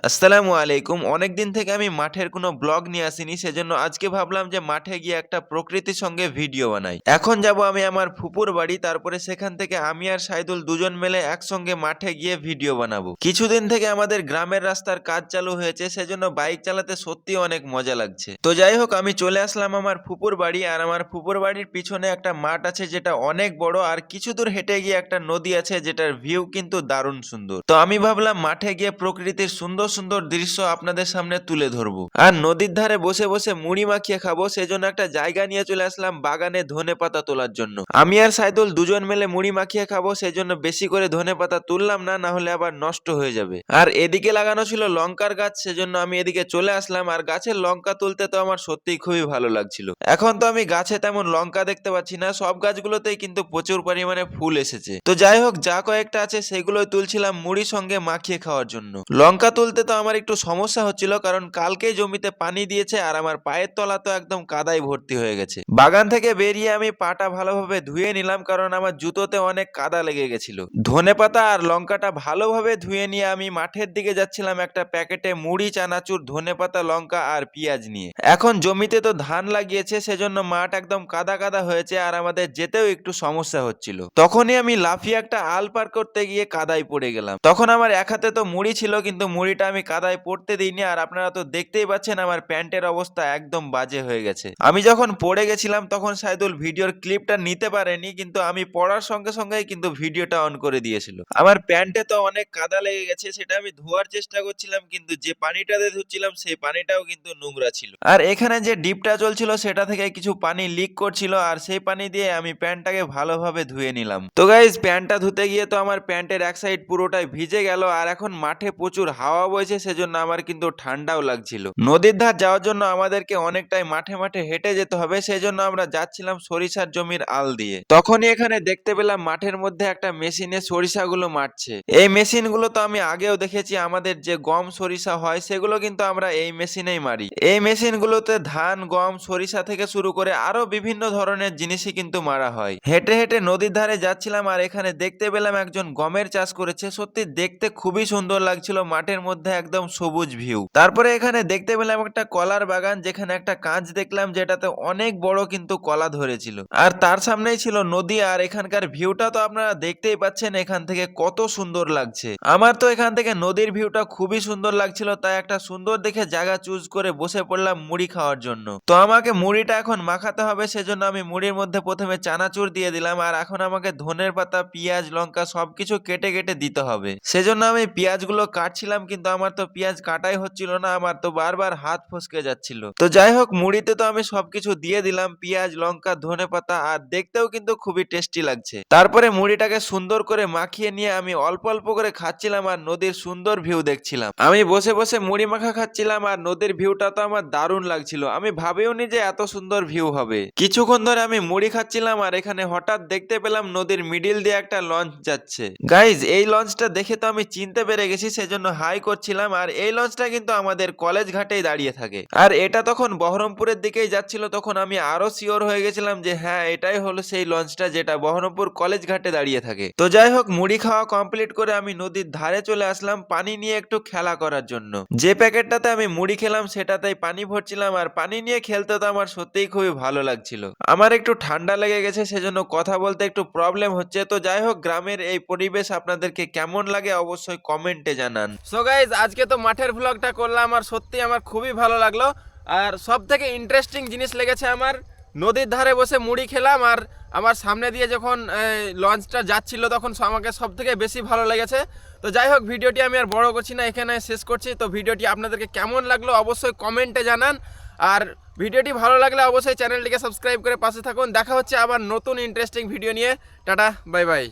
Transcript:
আসসালামু আলাইকুম। অনেকদিন থেকে আমি মাঠের কোনো ব্লগ নিয়ে আসিনি, সেজন্য আজকে ভাবলাম যে মাঠে গিয়ে একটা প্রকৃতির সঙ্গে ভিডিও বানাই। এখন যাব আমি আমার ফুপুর বাড়ি, তারপরে সেখান থেকে আমি আর সাইদুল দুজন মিলে একসঙ্গে মাঠে গিয়ে ভিডিও বানাবো। কিছুদিন থেকে আমাদের গ্রামের রাস্তার কাজ চালু হয়েছে, সেজন্য বাইক চালাতে সত্যি অনেক মজা লাগছে। তো যাই হোক, আমি চলে আসলাম আমার ফুপুর বাড়ি। আর আমার ফুপুর বাড়ির পিছনে একটা মাঠ আছে যেটা অনেক বড়, আর কিছু দূর হেঁটে গিয়ে একটা নদী আছে যেটার ভিউ কিন্তু দারুণ সুন্দর। তো আমি ভাবলাম মাঠে গিয়ে প্রকৃতির সুন্দর সুন্দর দৃশ্য আপনাদের সামনে তুলে ধরবো। আর নদীর ধারে বসে বসে মুড়ি মাখিয়ে খাবো, সেজন্য একটা জায়গা নিয়ে চলে আসলাম বাগানে ধনেপাতা তোলার জন্য। আমি আর সাইদুল দুজন মিলে মুড়ি মাখিয়ে খাবো, সেজন্য বেশি করে ধনেপাতা তুললাম না, না হলে আবার নষ্ট হয়ে যাবে। আর এদিকে লাগানো ছিল লঙ্কার গাছ, সেজন্য আমি এদিকে চলে আসলাম। আর গাছের লঙ্কা তুলতে তো আমার সত্যিই খুবই ভালো লাগছিল। এখন তো আমি গাছে তেমন লঙ্কা দেখতে পাচ্ছি না, সব গাছগুলোতেই কিন্তু প্রচুর পরিমাণে ফুল এসেছে। তো যাই হোক, যা কয়েকটা আছে সেগুলোই তুলছিলাম মুড়ির সঙ্গে মাখিয়ে খাওয়ার জন্য। লঙ্কা তুলতে তো আমার একটু সমস্যা হচ্ছিল, কারণ কালকেই জমিতে পানি দিয়েছে আর আমার পায়ের তলা তো একদম কাদায় ভর্তি হয়ে গেছে। বাগান থেকে বেরিয়ে আমি পাটা ভালোভাবে ধুয়ে নিলাম, কারণ আমার জুতোতে অনেক কাদা লেগে গেছিল। ধনেপাতা আর লঙ্কাটা ভালোভাবে ধুয়ে নিয়ে আমি মাঠের দিকে যাচ্ছিলাম একটা প্যাকেটে মুড়ি, চানাচুর, ধনেপাতা, লঙ্কা আর পেঁয়াজ নিয়ে। এখন জমিতে তো ধান লাগিয়েছে, সেজন্য মাঠ একদম কাদা কাদা হয়েছে আর আমাদের যেতেও একটু সমস্যা হচ্ছিল। তখনই আমি লাফিয়ে একটা আল পার করতে গিয়ে কাদায় পড়ে গেলাম। তখন আমার এক হাতে তো মুড়ি ছিল, কিন্তু মুড়িটা আমি কাদায় পড়তে দিইনি। আর আপনারা তো দেখতেই পাচ্ছেন আমার প্যান্টের অবস্থা একদম বাজে হয়ে গেছে। আমি যখন পড়ে গেছিলাম তখন সাইদুল ভিডিওর ক্লিপটা নিতে পারেনি, কিন্তু আমি পড়ার সঙ্গে সঙ্গেই কিন্তু ভিডিওটা অন করে দিয়েছিল। আমার প্যান্টে তো অনেক কাদা লেগে গেছে, সেটা আমি ধোয়ার চেষ্টা করছিলাম, কিন্তু যে পানিটা দিয়ে ধুচ্ছিলাম সেই পানিটাও কিন্তু নোংরা ছিল। আর এখানে যে ডিপটা চলছিল সেটা থেকে কিছু পানি লিক করছিল, আর সেই পানি দিয়ে আমি প্যান্টটাকে ভালোভাবে ধুয়ে নিলাম। তো গাইজ, প্যান্টটা ধুতে গিয়ে তো আমার প্যান্টের এক সাইড পুরোটাই ভিজে গেল। আর এখন মাঠে প্রচুর হাওয়া বইছে, সেজন্য আমার কিন্তু ঠান্ডাও লাগছিল। নদীর ধার যাওয়ার জন্য আমাদেরকে অনেকটাই মাঠে মাঠে হেঁটে যেতে হবে, সেজন্য আমরা যাচ্ছিলাম সরিষার জমির আল দিয়ে। তখনই এখানে দেখতে পেলাম মাঠের মধ্যে একটা মেশিনে সরিষাগুলো মারছে। এই মেশিনগুলো তো আমি আগেও দেখেছি, আমাদের যে গম সরিষা হয় সেগুলো কিন্তু আমরা এই মেশিনেই মারি। এই মেশিনগুলোতে ধান, গম, সরিষা থেকে শুরু করে আরো বিভিন্ন ধরনের জিনিসই কিন্তু মারা হয়। হেঁটে হেঁটে নদীর ধারে যাচ্ছিলাম আর এখানে দেখতে পেলাম একজন গমের চাষ করেছে। সত্যি দেখতে খুবই সুন্দর লাগছিল, মাঠের মধ্যে একদম সবুজ ভিউ। তারপরে এখানে দেখতে পেলাম একটা কলার বাগান, যেখানে একটা কাঁচ দেখলাম যেটাতে অনেক বড় কিন্তু কলা ধরেছিল। আর তার সামনেই ছিল নদী। আর এখানকার ভিউটা তো আপনারা দেখতেই পাচ্ছেন এখান থেকে কত সুন্দর লাগছে। আমার তো এখান থেকে নদীর ভিউটা খুবই সুন্দর লাগছিল, তাই একটা সুন্দর দেখে জায়গা চুজ করে বসে পড়লাম মুড়ি খাওয়ার জন্য। তো আমাকে মুড়িটা এখন মাখাতে হবে, সেজন্য আমি মুড়ির মধ্যে প্রথমে চানাচুর দিয়ে দিলাম। আর এখন আমাকে ধনের পাতা, পেঁয়াজ, লঙ্কা সবকিছু কেটে কেটে দিতে হবে। সেজন্য আমি পেঁয়াজগুলো কাটছিলাম, কিন্তু আমার তো পেঁয়াজ কাটাই হচ্ছিল না, আমার তো বারবার হাত ফসকে যাচ্ছিল। তো যাই হোক, মুড়িতে তো আমি সবকিছু দিয়ে দিলাম, পেঁয়াজ, লঙ্কা, ধনেপাতা, আর দেখতেও কিন্তু খুবই টেস্টি লাগছে। তারপরে মুড়িটাকে সুন্দর করে মাখিয়ে নিয়ে আমি অল্প অল্প করে খাচ্ছিলাম আর নদীর সুন্দর ভিউ দেখছিলাম। আমি বসে বসে মুড়ি মাখা খাচ্ছিলাম আর নদীর ভিউটা তো আমার দারুণ লাগছিল। আমি ভাবিওনি যে এত সুন্দর ভিউ হবে। কিছুক্ষণ ধরে আমি মুড়ি খাচ্ছিলাম আর এখানে হঠাৎ দেখতে পেলাম নদীর মিডিল দিয়ে একটা লঞ্চ যাচ্ছে। গাইজ, এই লঞ্চটা দেখে তো আমি চিনতে পেরে গেছি, সেজন্য হাই করছিলাম। আর এই লঞ্চটা কিন্তু আমাদের কলেজ ঘাটেই দাঁড়িয়ে থাকে। আর এটা তখন বহরমপুরের দিকেই যাচ্ছিল, তখন আমি আরো শিওর হয়ে গেছিলাম যে হ্যাঁ, এটাই হলো সেই লঞ্চটা যেটা বহরমপুর কলেজ ঘাটে দাঁড়িয়ে থাকে। তো যাই হোক, মুড়ি খাওয়া কমপ্লিট করে আমি নদীর ধারে চলে আসলাম পানি নিয়ে একটু খেলা করার জন্য। যে প্যাকেটটাতে আমি মুড়ি খেলাম সেটাতেই পানি ভরছিলাম, আর পানি নিয়ে খেলতে তো আমার সত্যিই খুবই ভালো লাগছিল। আমার একটু ঠান্ডা লেগে গেছে, সেজন্য কথা বলতে একটু প্রবলেম হচ্ছে। তো যাই হোক, গ্রামের এই পরিবেশ আপনাদেরকে কেমন লাগে অবশ্যই কমেন্টে জানান। সো গাইজ, আজকে তো মাঠের ভ্লগটা করলাম আর সত্যি আমার খুবই ভালো লাগলো। আর সব থেকে ইন্টারেস্টিং জিনিস লেগেছে আমার, নদীর ধারে বসে মুড়ি খেলাম আর আমার সামনে দিয়ে যখন লঞ্চটা যাচ্ছিল তখন আমাকে সব থেকে বেশি ভালো লেগেছে। তো যাই হোক, ভিডিওটি আমি আর বড় করছি না, এখানে শেষ করছি। তো ভিডিওটি আপনাদেরকে কেমন লাগলো অবশ্যই কমেন্টে জানান। আর ভিডিওটি ভালো লাগলে অবশ্যই চ্যানেলটিকে সাবস্ক্রাইব করে পাশে থাকুন। দেখা হচ্ছে আবার নতুন ইন্টারেস্টিং ভিডিও নিয়ে। Tata, bye bye.